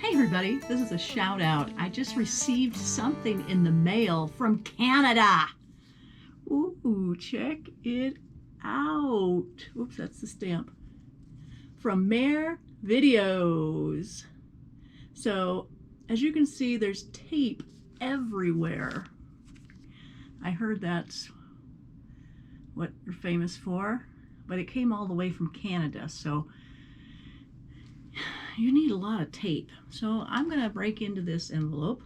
Hey everybody, this is a shout out. I just received something in the mail from Canada. Ooh, check it out. Oops, that's the stamp. From MAER Videos. So, as you can see, there's tape everywhere. I heard that's what you're famous for, but it came all the way from Canada, so you need a lot of tape. So I'm going to break into this envelope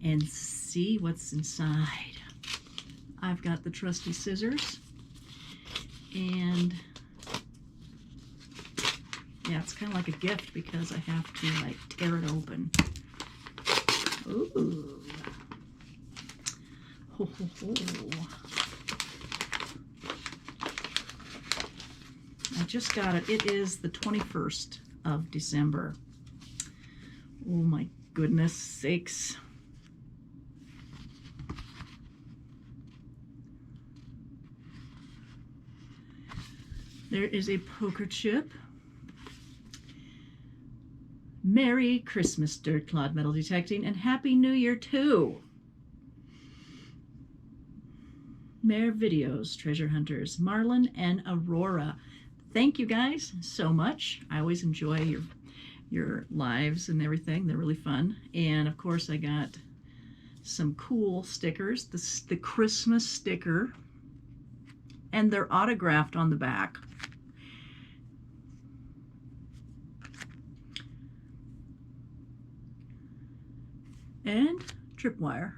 and see what's inside. I've got the trusty scissors, and yeah, it's kind of like a gift because I have to like tear it open. Ooh. Ho, ho, ho. I just got it. It is the 21st of December. Oh my goodness sakes. There is a poker chip. Merry Christmas, Dirt Clod Metal Detecting, and Happy New Year too. MAER Videos, Treasure Hunters, Marlon and Aurora. Thank you guys so much. I always enjoy your lives and everything. They're really fun. And of course I got some cool stickers. The Christmas sticker. And they're autographed on the back. And tripwire.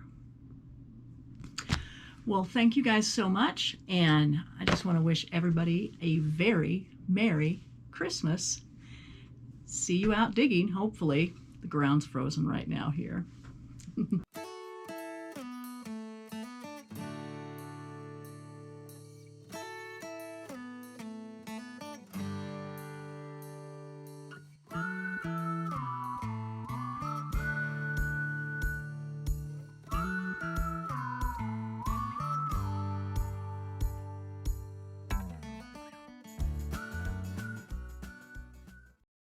Well, thank you guys so much, and I just want to wish everybody a very Merry Christmas. See you out digging, hopefully. The ground's frozen right now here.